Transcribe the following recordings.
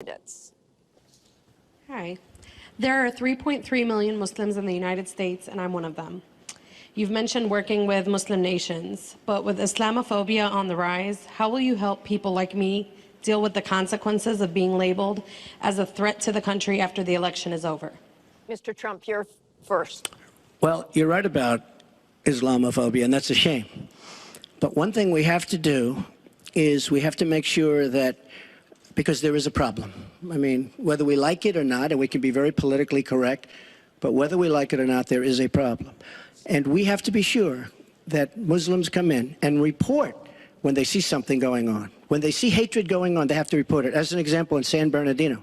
candidates. Hi. There are 3.3 million Muslims in the United States, and I'm one of them. You've mentioned working with Muslim nations, but with Islamophobia on the rise, how will you help people like me deal with the consequences of being labeled as a threat to the country after the election is over? Mr. Trump, you're first. Well, you're right about Islamophobia, and that's a shame. But one thing we have to do is we have to make sure that, because there is a problem. I mean, whether we like it or not, and we can be very politically correct, but whether we like it or not, there is a problem. And we have to be sure that Muslims come in and report when they see something going on. When they see hatred going on, they have to report it. As an example, in San Bernardino,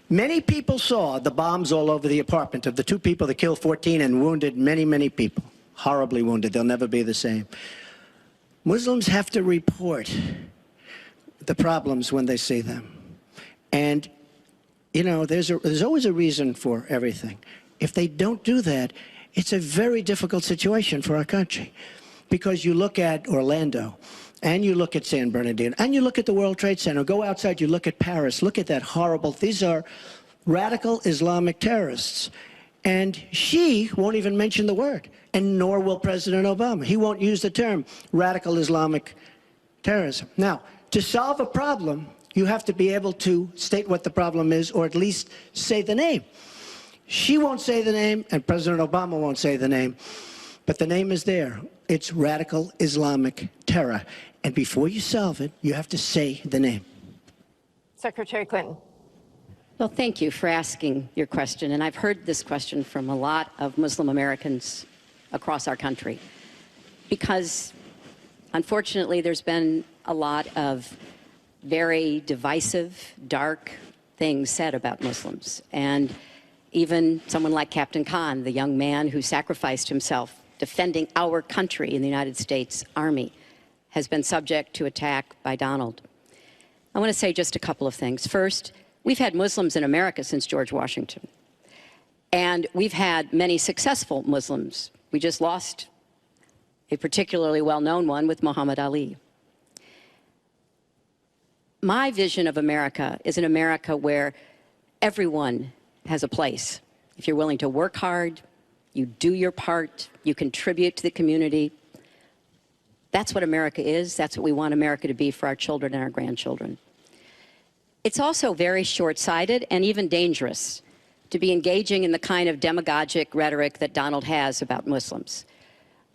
many people saw the bombs all over the apartment of the two people that killed 14 and wounded many, many people. Horribly wounded. They'll never be the same. Muslims have to report the problems when they see them. And, you know, there's always a reason for everything. If they don't do that, it's a very difficult situation for our country. Because you look at Orlando, and you look at San Bernardino, and you look at the World Trade Center, go outside, you look at Paris, look at that horrible, these are radical Islamic terrorists. And she won't even mention the word, and nor will President Obama. He won't use the term radical Islamic terrorism. Now, to solve a problem, you have to be able to state what the problem is, or at least say the name. She won't say the name, and President Obama won't say the name, but the name is there. It's radical Islamic terror. And before you solve it, you have to say the name. Secretary Clinton. Well, thank you for asking your question. And I've heard this question from a lot of Muslim Americans across our country. Because, unfortunately, there's been a lot of very divisive, dark things said about Muslims. And even someone like Captain Khan, the young man who sacrificed himself defending our country in the United States Army, has been subject to attack by Donald. I want to say just a couple of things. First, we've had Muslims in America since George Washington. And we've had many successful Muslims. We just lost a particularly well-known one with Muhammad Ali. My vision of America is an America where everyone has a place. If you're willing to work hard, you do your part, you contribute to the community. That's what America is. That's what we want America to be for our children and our grandchildren. It's also very short-sighted and even dangerous to be engaging in the kind of demagogic rhetoric that Donald has about Muslims.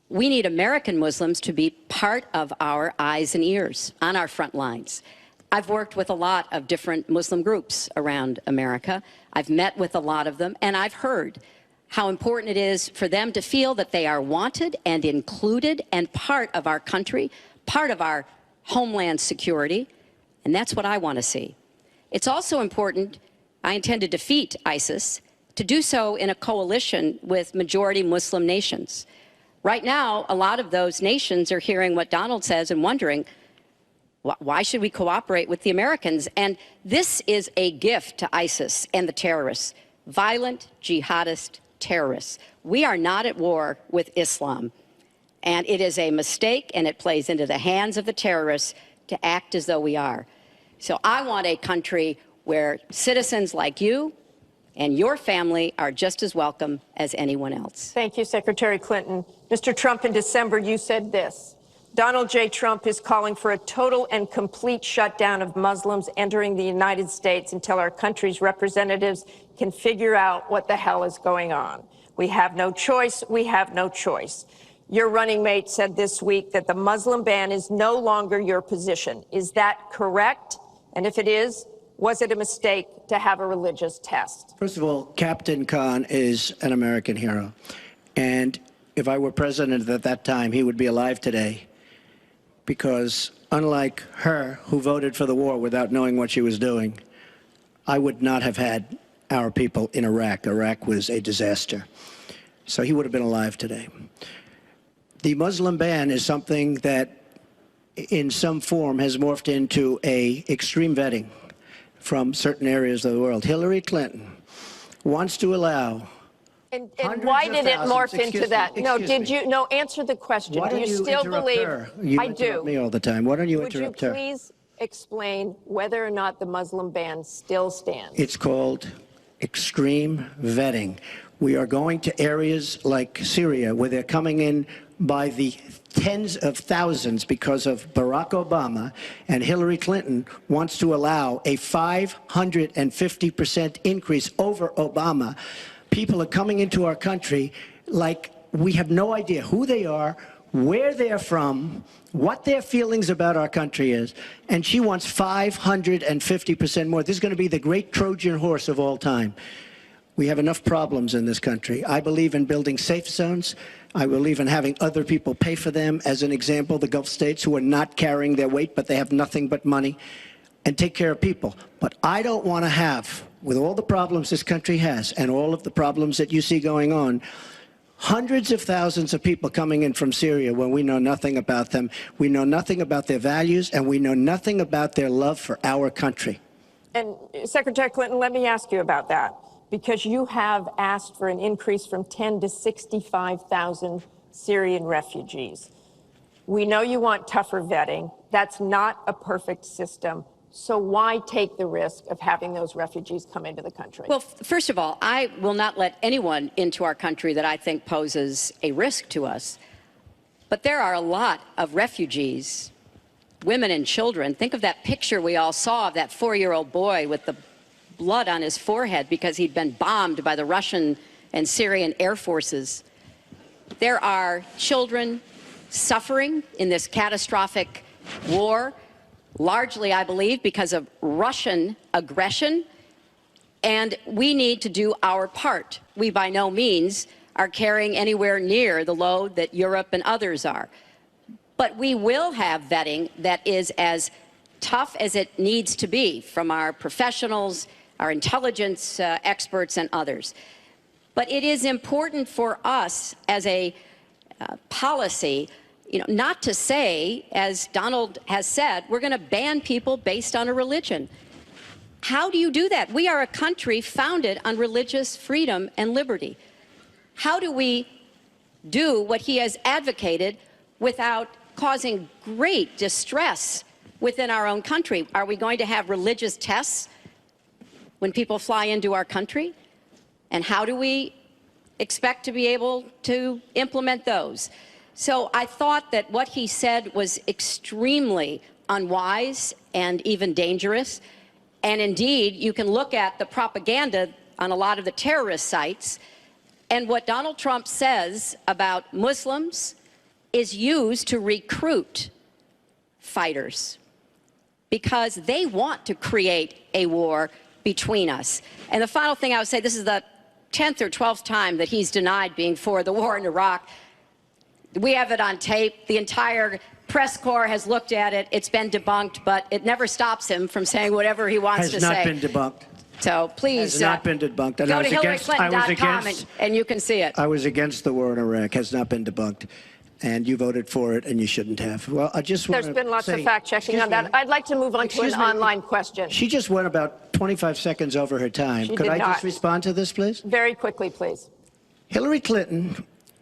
We need American Muslims to be part of our eyes and ears on our front lines. I've worked with a lot of different Muslim groups around America. I've met with a lot of them, and I've heard how important it is for them to feel that they are wanted and included and part of our country, part of our homeland security, and that's what I want to see. It's also important, I intend to defeat ISIS, to do so in a coalition with majority Muslim nations. Right now, a lot of those nations are hearing what Donald says and wondering, why should we cooperate with the Americans? And this is a gift to ISIS and the terrorists, violent jihadist terrorists. We are not at war with Islam. And it is a mistake, and it plays into the hands of the terrorists to act as though we are. So I want a country where citizens like you and your family are just as welcome as anyone else. Thank you, Secretary Clinton. Mr. Trump, in December, you said this: Donald J. Trump is calling for a total and complete shutdown of Muslims entering the United States until our country's representatives can figure out what the hell is going on. We have no choice. We have no choice. Your running mate said this week that the Muslim ban is no longer your position. Is that correct? And if it is, was it a mistake to have a religious test? First of all, Captain Khan is an American hero. And if I were president at that time, he would be alive today. Because unlike her, who voted for the war without knowing what she was doing, I would not have had our people in Iraq. Iraq was a disaster. So he would have been alive today. The Muslim ban is something that, in some form, has morphed into an extreme vetting from certain areas of the world. Hillary Clinton wants to allow And why did it morph into that? No, did you? No, answer the question. Why do you still believe? Her? You I interrupt do. me all the time. Why don't you Would interrupt you her? please explain whether or not the Muslim ban still stands? It's called extreme vetting. We are going to areas like Syria where they're coming in by the tens of thousands because of Barack Obama, and Hillary Clinton wants to allow a 550% increase over Obama. People are coming into our country like we have no idea who they are, where they're from, what their feelings about our country is, and she wants 550% more. This is going to be the great Trojan horse of all time. We have enough problems in this country. I believe in building safe zones. I believe in having other people pay for them. As an example, the Gulf states who are not carrying their weight, but they have nothing but money, and take care of people. But I don't want to have, with all the problems this country has and all of the problems that you see going on, hundreds of thousands of people coming in from Syria when we know nothing about them. We know nothing about their values, and we know nothing about their love for our country. And Secretary Clinton, let me ask you about that, because you have asked for an increase from 10 to 65,000 Syrian refugees. We know you want tougher vetting. That's not a perfect system. So why take the risk of having those refugees come into the country? Well, first of all, I will not let anyone into our country that I think poses a risk to us. But there are a lot of refugees, women and children. Think of that picture we all saw of that 4-year-old boy with the blood on his forehead because he'd been bombed by the Russian and Syrian air forces. There are children suffering in this catastrophic war, largely, I believe, because of Russian aggression, and we need to do our part. We by no means are carrying anywhere near the load that Europe and others are. But we will have vetting that is as tough as it needs to be from our professionals, our intelligence experts, and others. But it is important for us as a policy, not to say, as Donald has said, we're going to ban people based on a religion. How do you do that? We are a country founded on religious freedom and liberty. How do we do what he has advocated without causing great distress within our own country? Are we going to have religious tests when people fly into our country? And how do we expect to be able to implement those? So I thought that what he said was extremely unwise and even dangerous. And indeed, you can look at the propaganda on a lot of the terrorist sites, and what Donald Trump says about Muslims is used to recruit fighters because they want to create a war between us. And the final thing I would say, this is the 10th or 12th time that he's denied being for the war in Iraq. We have it on tape. The entire press corps has looked at it. It's been debunked, but it never stops him from saying whatever he wants to say. Has not been debunked. So please Has not been debunked. And go to HillaryClinton.com and you can see it. I was against the war in Iraq. Has not been debunked. And you voted for it, and you shouldn't have. Well, I just want There's been lots of fact-checking on that. I'd like to move on to an online question. She just went about 25 seconds over her time. She Could did I not. just respond to this, please? Very quickly, please. Country,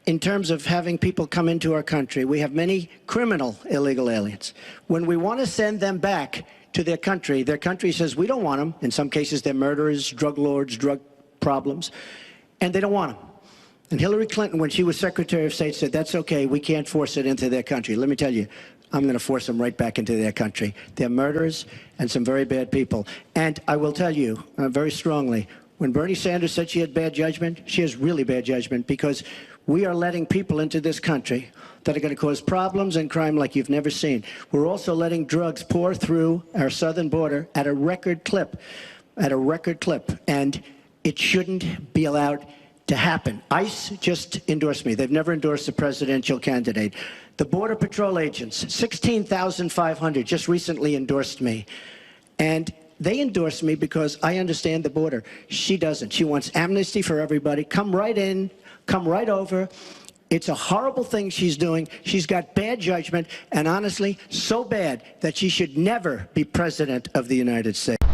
in terms of having people come into our country, we have many criminal illegal aliens. When we want to send them back to their country says we don't want them. In some cases, they're murderers, drug lords, drug problems, and they don't want them. And Hillary Clinton, when she was Secretary of State, said, that's okay, we can't force it into their country. Let me tell you, I'm going to force them right back into their country. They're murderers and some very bad people. And I will tell you very strongly, when Bernie Sanders said she had bad judgment, she has really bad judgment, because we are letting people into this country that are going to cause problems and crime like you've never seen. We're also letting drugs pour through our southern border at a record clip, and it shouldn't be allowed to happen. ICE just endorsed me. They've never endorsed a presidential candidate. The Border Patrol agents, 16,500, just recently endorsed me. And they endorsed me because I understand the border. She doesn't. She wants amnesty for everybody. Come right in, come right over. It's a horrible thing she's doing. She's got bad judgment, and honestly, so bad that she should never be president of the United States.